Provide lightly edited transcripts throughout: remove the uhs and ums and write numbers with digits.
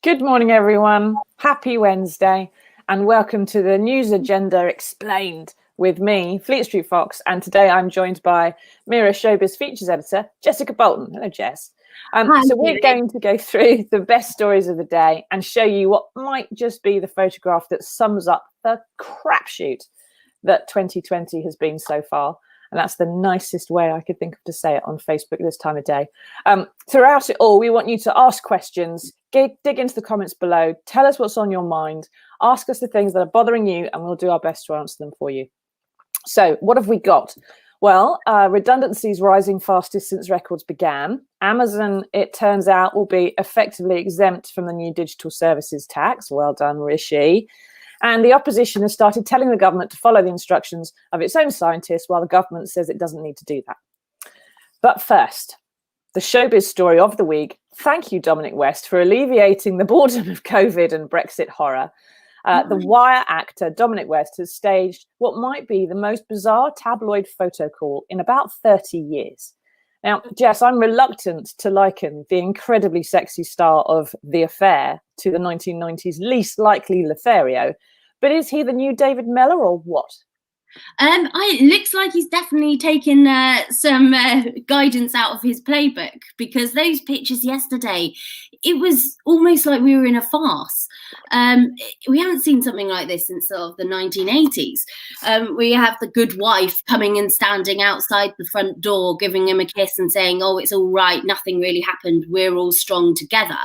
Good morning, everyone. Happy Wednesday, and welcome to the News Agenda Explained with me, Fleet Street Fox. And today I'm joined by Mira Showbiz Features Editor, Jessica Boulton. Hello, Jess. So we're going to go through the best stories of the day and show you what might just be the photograph that sums up the crapshoot that 2020 has been so far. And that's the nicest way I could think of to say it on Facebook this time of day. Throughout it all, we want you to ask questions, dig into the comments below, tell us what's on your mind, ask us the things that are bothering you, and we'll do our best to answer them for you. So what have we got? Well, redundancies rising fastest since records began. Amazon, it turns out, will be effectively exempt from the new digital services tax. Well done, Rishi. And the opposition has started telling the government to follow the instructions of its own scientists while the government says it doesn't need to do that. But first, the showbiz story of the week. Thank you, Dominic West, for alleviating the boredom of COVID and Brexit horror. The Wire actor Dominic West has staged what might be the most bizarre tabloid photo call in about 30 years. Now, Jess, I'm reluctant to liken the incredibly sexy star of The Affair to the 1990s least likely Lothario, but is he the new David Mellor or what? It looks like he's definitely taken some guidance out of his playbook, because those pictures yesterday, it was almost like we were in a farce. We haven't seen something like this since sort of the 1980s. We have the good wife coming and standing outside the front door, giving him a kiss and saying, "Oh, it's all right, nothing really happened, we're all strong together."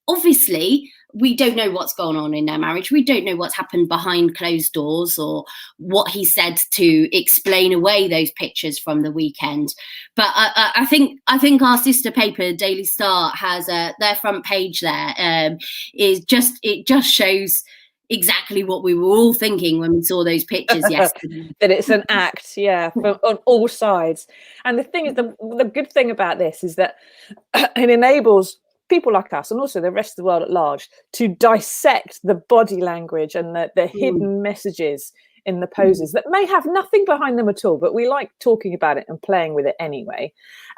Obviously, we don't know what's going on in their marriage. We don't know what's happened behind closed doors or what he said to explain away those pictures from the weekend. But I think our sister paper, Daily Star, has their front page there. It just shows exactly what we were all thinking when we saw those pictures yesterday. That it's an act, yeah, on all sides. And the thing is, the good thing about this is that it enables people like us and also the rest of the world at large to dissect the body language and the hidden messages in the poses that may have nothing behind them at all, but we like talking about it and playing with it anyway.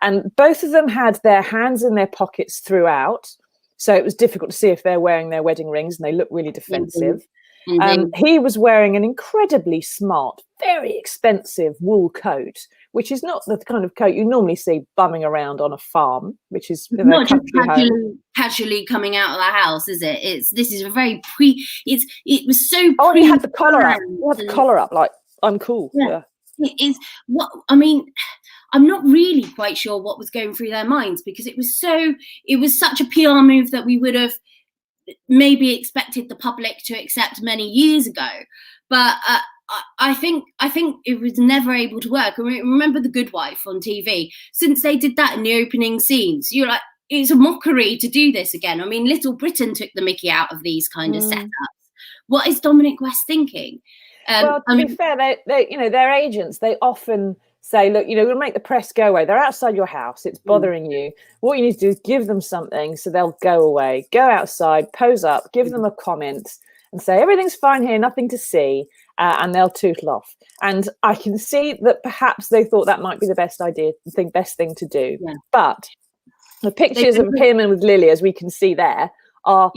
And both of them had their hands in their pockets throughout, so it was difficult to see if they're wearing their wedding rings, and they look really defensive. He was wearing an incredibly smart, very expensive wool coat, which is not the kind of coat you normally see bumming around on a farm, which is not just casually coming out of the house, is it? This is a very it was so. Oh, and he had the collar up. He had the collar up, like, I'm cool. Yeah. It is what I mean. I'm not really quite sure what was going through their minds, because it was such a PR move that we would have maybe expected the public to accept many years ago, but I think it was never able to work. I mean, remember The Good Wife on TV? Since they did that in the opening scenes, you're like, it's a mockery to do this again. I mean, Little Britain took the mickey out of these kind of setups. What is Dominic West thinking? Well, to be fair, they their agents, they often say, look, we'll make the press go away. They're outside your house. It's bothering you. What you need to do is give them something so they'll go away. Go outside, pose up, give them a comment and say, everything's fine here, nothing to see, and they'll tootle off. And I can see that perhaps they thought that might be the best thing to do. Yeah. But the pictures of him and with Lily, as we can see there, are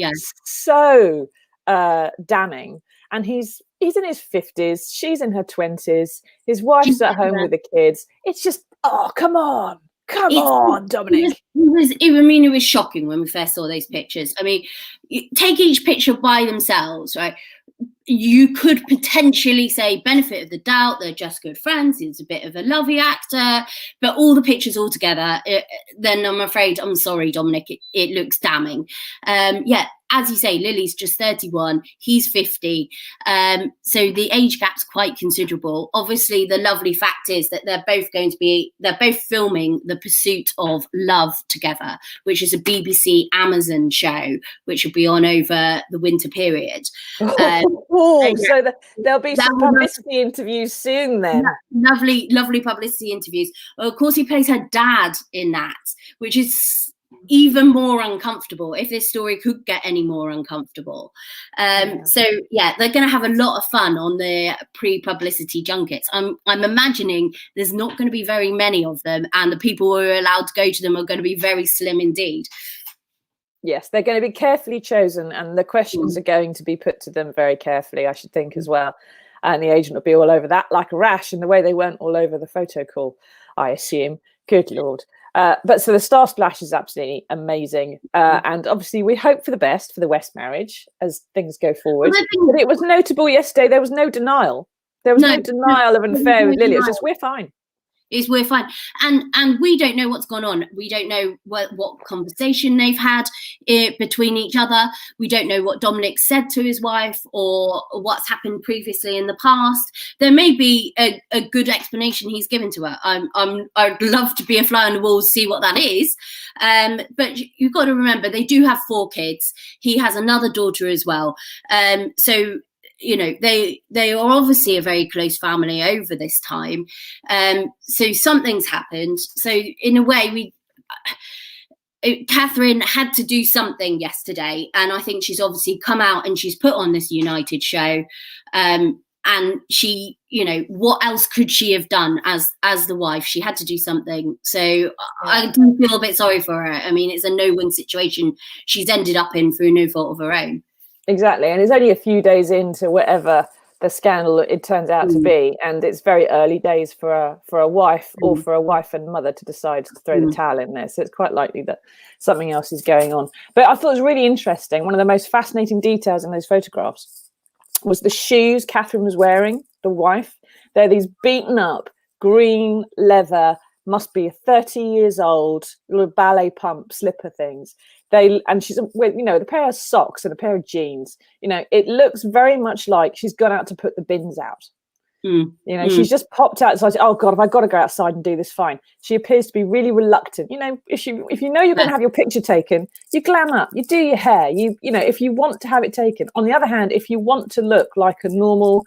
so damning. And he's in his 50s, she's in her 20s, his wife's at home with the kids. It's just, oh, come on, Dominic. It was shocking when we first saw those pictures. I mean, take each picture by themselves, right? You could potentially say benefit of the doubt, they're just good friends, he's a bit of a lovey actor, but all the pictures all together, then I'm sorry, Dominic, it looks damning. As you say, Lily's just 31, he's 50, so the age gap's quite considerable. Obviously, the lovely fact is that they're both filming The Pursuit of Love together, which is a BBC Amazon show, which will be on over the winter period. So there'll be some publicity interviews soon then. Lovely publicity interviews. Of course, he plays her dad in that, which is even more uncomfortable, if this story could get any more uncomfortable. So they're going to have a lot of fun on the pre-publicity junkets. I'm imagining there's not going to be very many of them, and the people who are allowed to go to them are going to be very slim indeed. Yes, they're going to be carefully chosen, and the questions are going to be put to them very carefully, I should think, as well. And the agent will be all over that like a rash, in the way they weren't all over the photo call, I assume. Good Lord. But so the star splash is absolutely amazing. And obviously we hope for the best for the West marriage as things go forward. But it was notable yesterday, there was no denial. There was no denial of an affair with Lily. It's just, we're fine. We're fine, and we don't know what's gone on. We don't know what conversation they've had between each other. We don't know what Dominic said to his wife or what's happened previously in the past. There may be a good explanation he's given to her. I'd love to be a fly on the wall to see what that is. But you've got to remember, they do have 4 kids. He has another daughter as well. So you know, they are obviously a very close family over this time. So something's happened. So in a way, Catherine had to do something yesterday, and I think she's obviously come out and she's put on this United show. And she, you know, what else could she have done as the wife? She had to do something. So I do feel a bit sorry for her. I mean, it's a no-win situation she's ended up in through no fault of her own. Exactly, and it's only a few days into whatever the scandal it turns out to be, and it's very early days for a wife or for a wife and mother to decide to throw the towel in there. So it's quite likely that something else is going on. But I thought it was really interesting. One of the most fascinating details in those photographs was the shoes Catherine was wearing, the wife. They're these beaten up green leather, must be 30 years old, little ballet pump slipper things. And she's with, you know, the pair of socks and a pair of jeans. You know, it looks very much like she's gone out to put the bins out. You know, she's just popped outside. Oh God, have I got to go outside and do this? Fine. She appears to be really reluctant. You know, if you know you're going to have your picture taken, you glam up, you do your hair. You know, if you want to have it taken. On the other hand, if you want to look like a normal,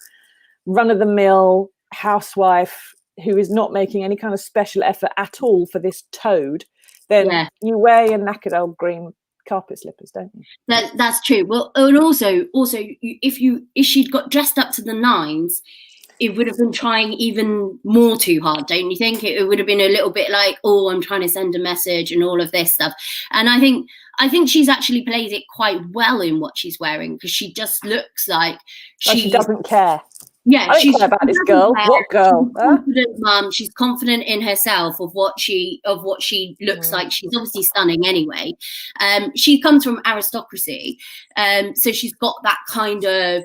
run-of-the-mill housewife who is not making any kind of special effort at all for this toad, then you wear your knackered old green carpet slippers, don't you? That's true. Well, and also, if she'd got dressed up to the nines, it would have been trying even more too hard, don't you think? It would have been a little bit like, oh, I'm trying to send a message and all of this stuff. And I think she's actually played it quite well in what she's wearing, because she just looks like she doesn't care. Yeah, I don't care about this girl. What girl? She's confident, mum. She's confident in herself of what she looks like. She's obviously stunning anyway. She comes from aristocracy, so she's got that kind of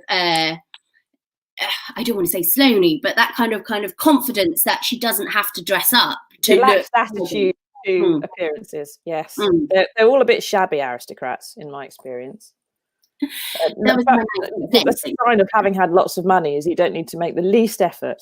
I don't want to say slony, but that kind of confidence that she doesn't have to dress up to relaxed attitude to appearances. Yes, they're all a bit shabby aristocrats, in my experience. The sign of having had lots of money is you don't need to make the least effort,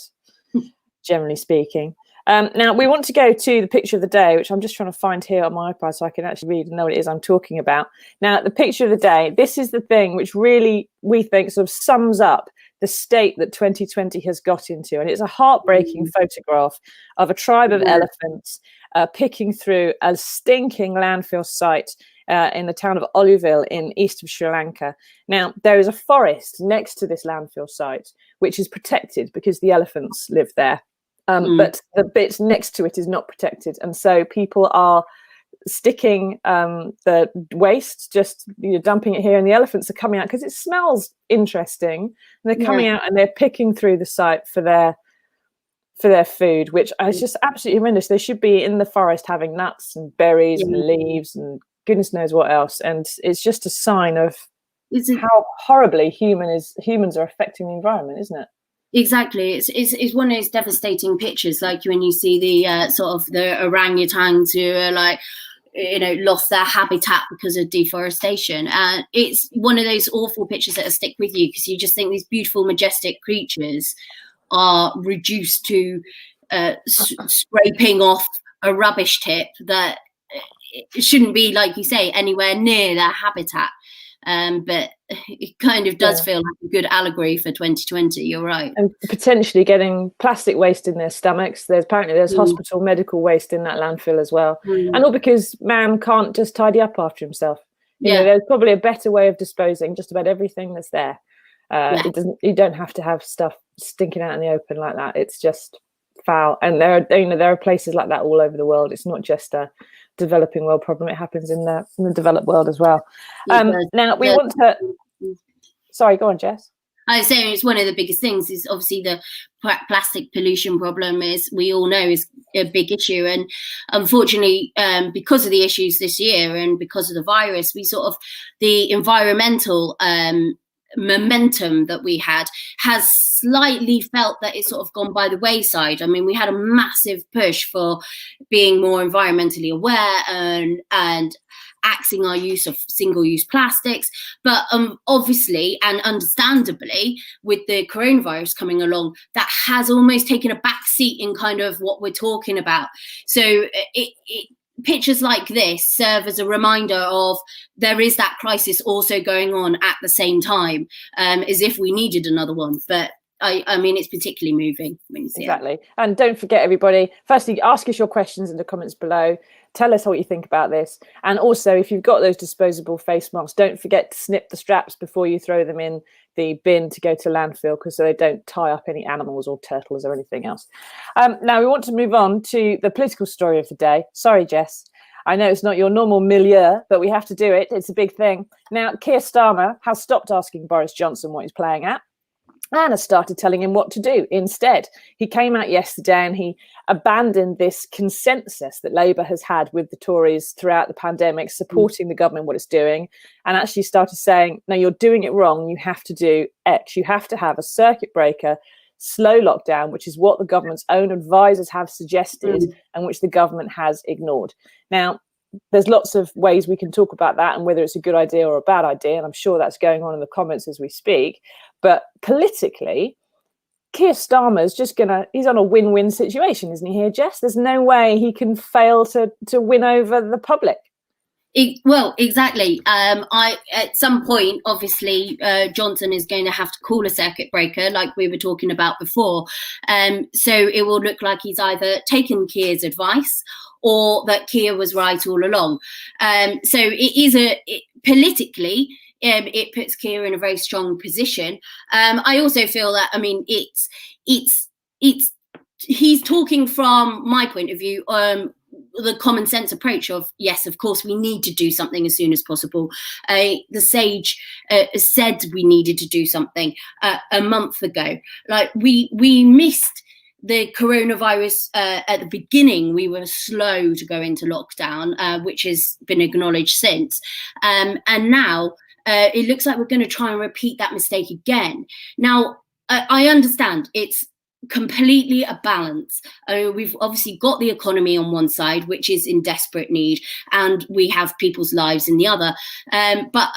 generally speaking. Now we want to go to the picture of the day, which I'm just trying to find here on my iPad so I can actually read and know what it is I'm talking about. Now, the picture of the day, this is the thing which really, we think, sort of sums up the state that 2020 has got into. And it's a heartbreaking photograph of a tribe of elephants picking through a stinking landfill site in the town of Oliville in east of Sri Lanka. Now, there is a forest next to this landfill site, which is protected because the elephants live there. But the bit next to it is not protected. And so people are sticking the waste, just dumping it here, and the elephants are coming out because it smells interesting. And they're coming out and they're picking through the site for their food, which is just absolutely horrendous. They should be in the forest having nuts and berries and leaves and goodness knows what else. And it's just a sign of how horribly humans are affecting the environment, isn't it? Exactly. It's one of those devastating pictures, like when you see the sort of the orangutans who are like, lost their habitat because of deforestation. And it's one of those awful pictures that stick with you, because you just think these beautiful, majestic creatures are reduced to scraping off a rubbish tip that it shouldn't be, like you say, anywhere near their habitat. But it kind of does feel like a good allegory for 2020. You're right. And potentially getting plastic waste in their stomachs. There's hospital medical waste in that landfill as well. And all because man can't just tidy up after himself. You know, there's probably a better way of disposing just about everything that's there. You don't have to have stuff stinking out in the open like that. It's just foul. And there are places like that all over the world. It's not just a developing world problem. It happens in the developed world as well. Now we want to. Sorry, go on, Jess. I was saying it's one of the biggest things is obviously the plastic pollution problem is, we all know, is a big issue. And unfortunately, because of the issues this year and because of the virus, the environmental momentum that we had has slightly felt that it's sort of gone by the wayside. I mean, we had a massive push for being more environmentally aware and axing our use of single-use plastics, but obviously and understandably, with the coronavirus coming along, that has almost taken a back seat in kind of what we're talking about. So pictures like this serve as a reminder of there is that crisis also going on at the same time, as if we needed another one. But I mean, it's particularly moving when you see exactly. it. And don't forget, everybody, firstly, ask us your questions in the comments below. Tell us what you think about this. And also, if you've got those disposable face masks, don't forget to snip the straps before you throw them in the bin to go to landfill, because so they don't tie up any animals or turtles or anything else. Now, we want to move on to the political story of the day. Sorry, Jess. I know it's not your normal milieu, but we have to do it. It's a big thing. Now, Keir Starmer has stopped asking Boris Johnson what he's playing at and has started telling him what to do instead. He came out yesterday and he abandoned this consensus that Labour has had with the Tories throughout the pandemic, supporting the government, what it's doing, and actually started saying, no, you're doing it wrong. You have to do X. You have to have a circuit breaker, slow lockdown, which is what the government's own advisors have suggested and which the government has ignored. Now, there's lots of ways we can talk about that and whether it's a good idea or a bad idea, and I'm sure that's going on in the comments as we speak. But politically, Keir Starmer's he's on a win-win situation, isn't he here, Jess? There's no way he can fail to win over the public. Well, exactly. At some point, obviously, Johnson is going to have to call a circuit breaker, like we were talking about before. So it will look like he's either taken Keir's advice or that Keir was right all along. So it is politically, it puts Keir in a very strong position. I also feel that, I mean, he's talking from my point of view, the common sense approach of, yes, of course, we need to do something as soon as possible. The Sage said we needed to do something a month ago. Like we missed the coronavirus at the beginning. We were slow to go into lockdown, which has been acknowledged since. And now it looks like we're going to try and repeat that mistake again. Now, I understand it's completely a balance. We've obviously got the economy on one side, which is in desperate need, and we have people's lives in the other. But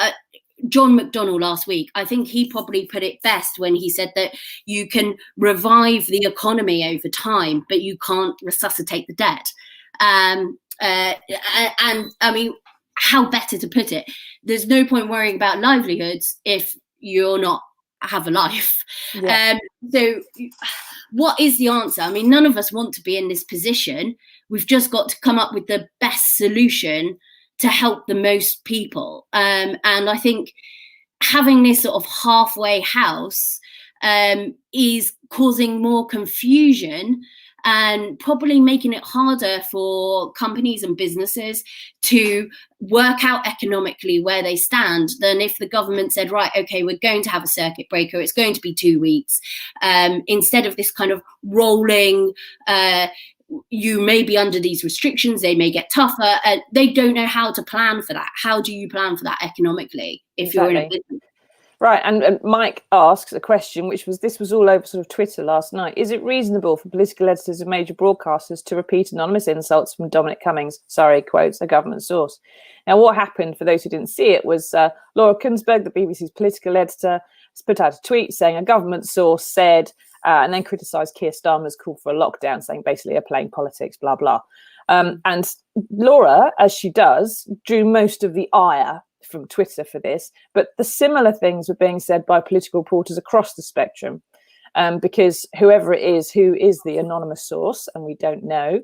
John McDonnell last week, I think he probably put it best when he said that you can revive the economy over time, but you can't resuscitate the debt. And I mean, how better to put it? There's no point worrying about livelihoods if you're not have a life. Yeah. So what is the answer? I mean, none of us want to be in this position. We've just got to come up with the best solution to help the most people. And I think having this sort of halfway house is causing more confusion and probably making it harder for companies and businesses to work out economically where they stand than if the government said, right, okay, we're going to have a circuit breaker. It's going to be 2 weeks. Instead of this kind of rolling, you may be under these restrictions, they may get tougher. They don't know how to plan for that. How do you plan for that economically if you're in a business? Right, and Mike asks a question, this was all over sort of Twitter last night. Is it reasonable for political editors of major broadcasters to repeat anonymous insults from Dominic Cummings? Sorry, quotes, a government source. Now, what happened, for those who didn't see it, was Laura Kunsberg, the BBC's political editor, put out a tweet saying a government source said, and then criticised Keir Starmer's call for a lockdown, saying basically they're playing politics, blah, blah. And Laura, as she does, drew most of the ire from Twitter for this, but the similar things were being said by political reporters across the spectrum, because whoever it is who is the anonymous source, and we don't know,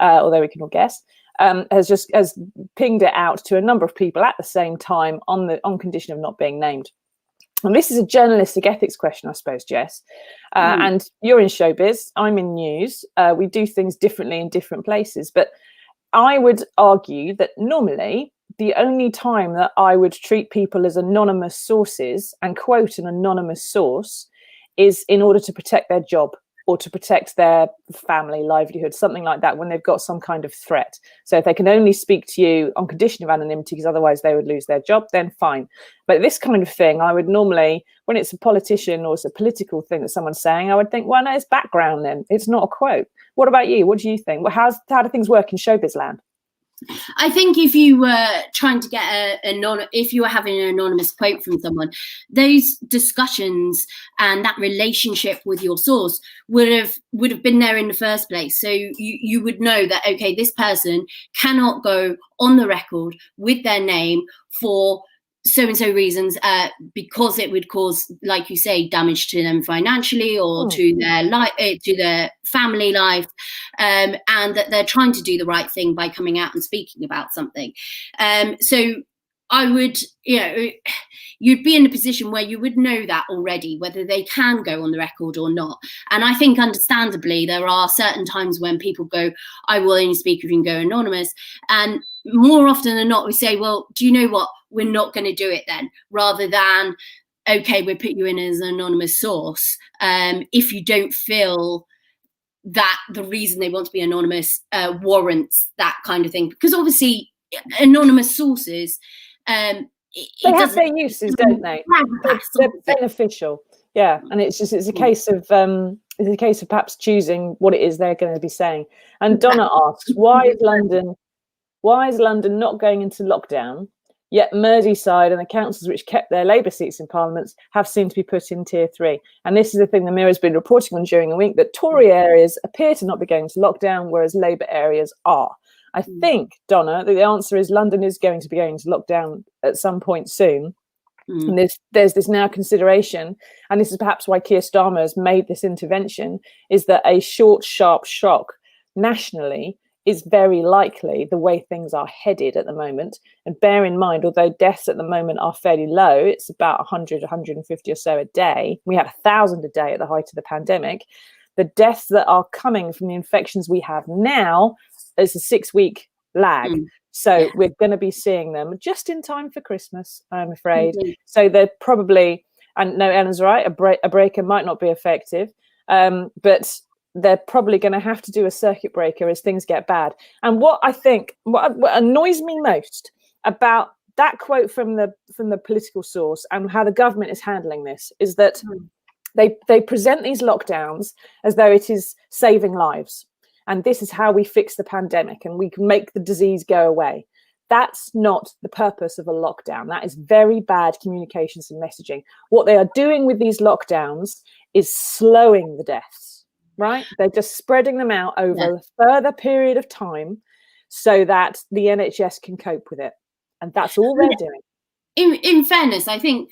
although we can all guess, has pinged it out to a number of people at the same time on condition of not being named. And this is a journalistic ethics question, I suppose, Jess. And you're in showbiz, I'm in news. We do things differently in different places. But I would argue that normally the only time that I would treat people as anonymous sources and quote an anonymous source is in order to protect their job or to protect their family, livelihood, something like that, when they've got some kind of threat. So if they can only speak to you on condition of anonymity, because otherwise they would lose their job, then fine. But this kind of thing, I would normally, when it's a politician or it's a political thing that someone's saying, I would think, well, no, it's background then. It's not a quote. What about you? What do you think? Well, how do things work in showbiz land? I think if you were trying to get if you were having an anonymous quote from someone, those discussions and that relationship with your source would have been there in the first place. So you would know that, okay, this person cannot go on the record with their name for so-and-so reasons, because it would cause, like you say, damage to them financially or to their life, to their family life, and that they're trying to do the right thing by coming out and speaking about something. So I would, you'd be in a position where you would know that already, whether they can go on the record or not. And I think, understandably, there are certain times when people go, I will only speak if you can go anonymous. And more often than not, we say, well, do you know what? We're not going to do it then, rather than, okay, we'll put you in as an anonymous source. If you don't feel that the reason they want to be anonymous warrants that kind of thing. Because obviously anonymous sources, they have their uses, don't they? They're beneficial. Yeah. And it's a case of perhaps choosing what it is they're going to be saying. And Donna asks, why is London not going into lockdown, yet Merseyside and the councils which kept their Labour seats in Parliament have seemed to be put in tier 3? And this is the thing the Mirror's been reporting on during the week, that Tory areas appear to not be going into lockdown, whereas Labour areas are. I think, Donna, that the answer is London is going to be going into lockdown at some point soon. And there's this now consideration, and this is perhaps why Keir Starmer has made this intervention, is that a short, sharp shock nationally is very likely the way things are headed at the moment. And bear in mind, although deaths at the moment are fairly low, it's about 100, 150 or so a day. We had 1,000 a day at the height of the pandemic. The deaths that are coming from the infections we have now is a 6-week lag. So we're going to be seeing them just in time for Christmas, I'm afraid. So they're probably, and no, Ellen's right, a breaker might not be effective, but they're probably going to have to do a circuit breaker as things get bad. And what annoys me most about that quote from the political source and how the government is handling this is that they present these lockdowns as though it is saving lives. And this is how we fix the pandemic and we can make the disease go away. That's not the purpose of a lockdown. That is very bad communications and messaging. What they are doing with these lockdowns is slowing the deaths, right? They're just spreading them out over a further period of time so that the NHS can cope with it. And that's all they're doing. In fairness, I think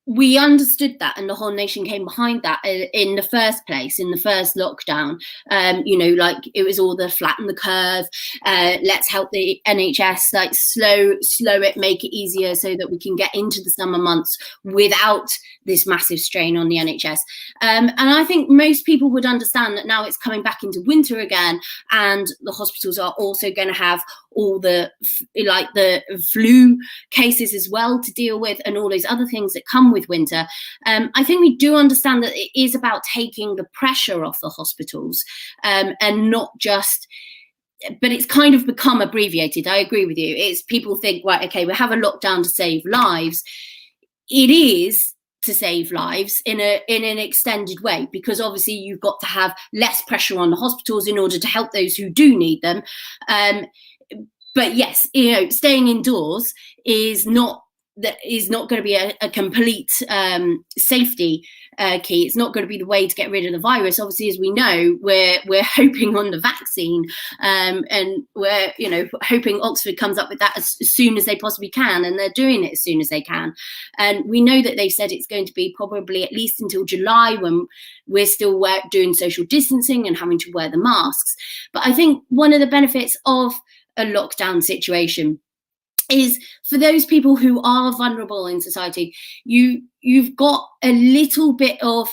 we understood that, and the whole nation came behind that in the first place, in the first lockdown. Like it was all the flatten the curve, let's help the NHS, like slow it, make it easier so that we can get into the summer months without this massive strain on the NHS. And I think most people would understand that now it's coming back into winter again, and the hospitals are also going to have all the flu cases as well to deal with, and all those other things that come with winter. I think we do understand that it is about taking the pressure off the hospitals, and not just, but it's kind of become abbreviated. I agree with you. It's people think, right, okay, we have a lockdown to save lives. It is to save lives in an extended way, because obviously you've got to have less pressure on the hospitals in order to help those who do need them. But yes, staying indoors is not going to be a complete safety key. It's not going to be the way to get rid of the virus. Obviously, as we know, we're hoping on the vaccine, and we're hoping Oxford comes up with that as soon as they possibly can, and they're doing it as soon as they can. And we know that they've said it's going to be probably at least until July, when we're still doing social distancing and having to wear the masks. But I think one of the benefits of a lockdown situation is for those people who are vulnerable in society, you've got a little bit of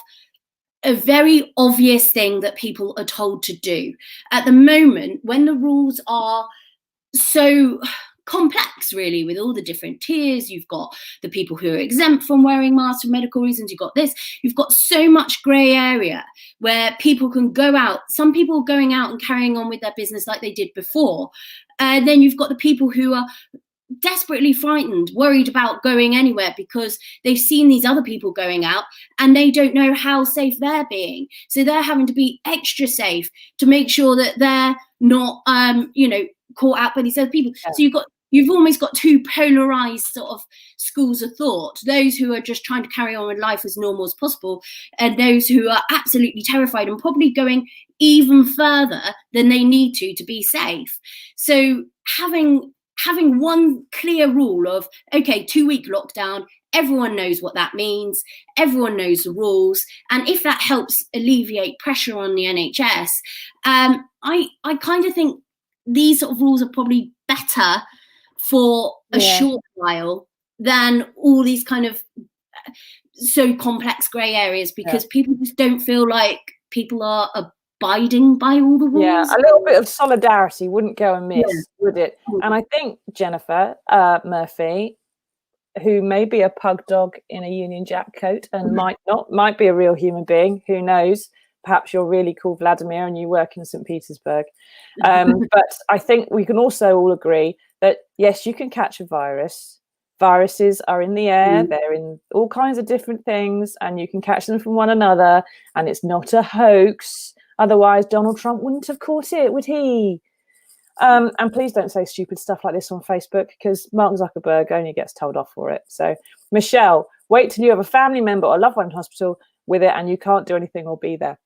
a very obvious thing that people are told to do. At the moment, when the rules are so complex, really, with all the different tiers, you've got the people who are exempt from wearing masks for medical reasons, you've got so much grey area where people can go out, some people going out and carrying on with their business like they did before. And then you've got the people who are desperately frightened, worried about going anywhere because they've seen these other people going out and they don't know how safe they're being. So they're having to be extra safe to make sure that they're not, caught out by these other people. Yeah. So you've almost got two polarized sort of schools of thought: those who are just trying to carry on with life as normal as possible, and those who are absolutely terrified and probably going even further than they need to be safe. So having one clear rule of, okay, 2-week lockdown, everyone knows what that means, everyone knows the rules, and if that helps alleviate pressure on the NHS, I kind of think these sort of rules are probably better for a short while than all these kind of so complex grey areas, because people just don't feel like people are abiding by all the rules. Yeah, a little bit of solidarity wouldn't go amiss, would it? And I think Jennifer Murphy, who may be a pug dog in a Union Jack coat and might be a real human being, who knows? Perhaps you're really cool, Vladimir, and you work in St. Petersburg. But I think we can also all agree that, yes, you can catch a virus. Viruses are in the air. They're in all kinds of different things, and you can catch them from one another, and it's not a hoax. Otherwise, Donald Trump wouldn't have caught it, would he? And please don't say stupid stuff like this on Facebook, because Mark Zuckerberg only gets told off for it. So, Michelle, wait till you have a family member or loved one in hospital with it and you can't do anything or be there.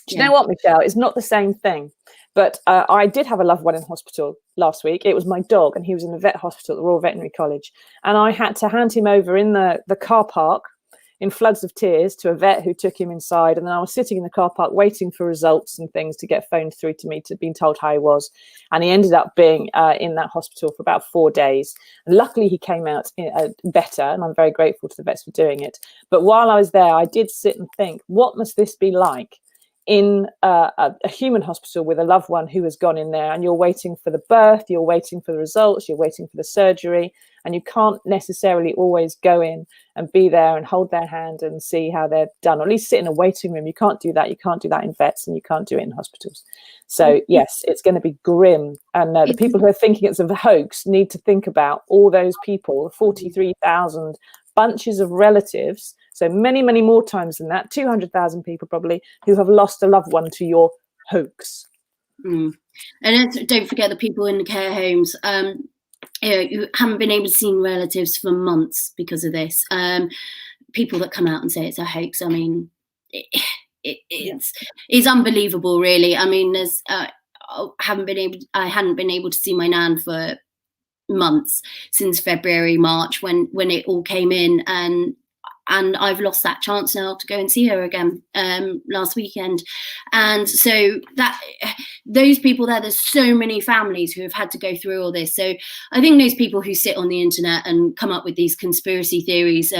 Do you know what, Michelle? It's not the same thing. But I did have a loved one in hospital last week. It was my dog, and he was in the vet hospital at the Royal Veterinary College. And I had to hand him over in the car park in floods of tears to a vet who took him inside. And then I was sitting in the car park waiting for results and things to get phoned through to me, to being told how he was. And he ended up being in that hospital for about 4 days. And luckily he came out better, and I'm very grateful to the vets for doing it. But while I was there, I did sit and think, what must this be like in a human hospital with a loved one who has gone in there, and you're waiting for the birth, you're waiting for the results, you're waiting for the surgery, and you can't necessarily always go in and be there and hold their hand and see how they're done, or at least sit in a waiting room. You can't do that. You can't do that in vets, and you can't do it in hospitals. So yes, it's going to be grim. And the people who are thinking it's a hoax need to think about all those people, 43,000 bunches of relatives, so many, many more times than that, 200,000 people probably, who have lost a loved one to your hoax. And don't forget the people in the care homes who haven't been able to see relatives for months because of this. People that come out and say it's a hoax, I mean, it's unbelievable, really. I mean, I hadn't been able to see my nan for months, since February, March, when it all came in, and I've lost that chance now to go and see her again last weekend. And so that those people there's so many families who have had to go through all this. So I think those people who sit on the internet and come up with these conspiracy theories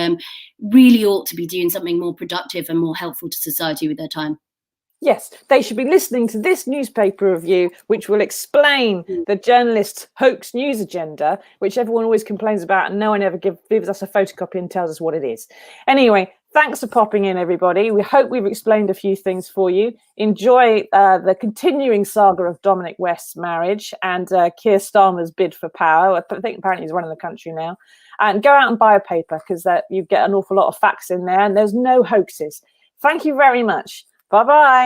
really ought to be doing something more productive and more helpful to society with their time. Yes, they should be listening to this newspaper review, which will explain the journalist's hoax news agenda, which everyone always complains about, and no one ever gives us a photocopy and tells us what it is. Anyway, thanks for popping in, everybody. We hope we've explained a few things for you. Enjoy the continuing saga of Dominic West's marriage and Keir Starmer's bid for power. I think apparently he's running the country now. And go out and buy a paper, because you get an awful lot of facts in there, and there's no hoaxes. Thank you very much. Bye-bye.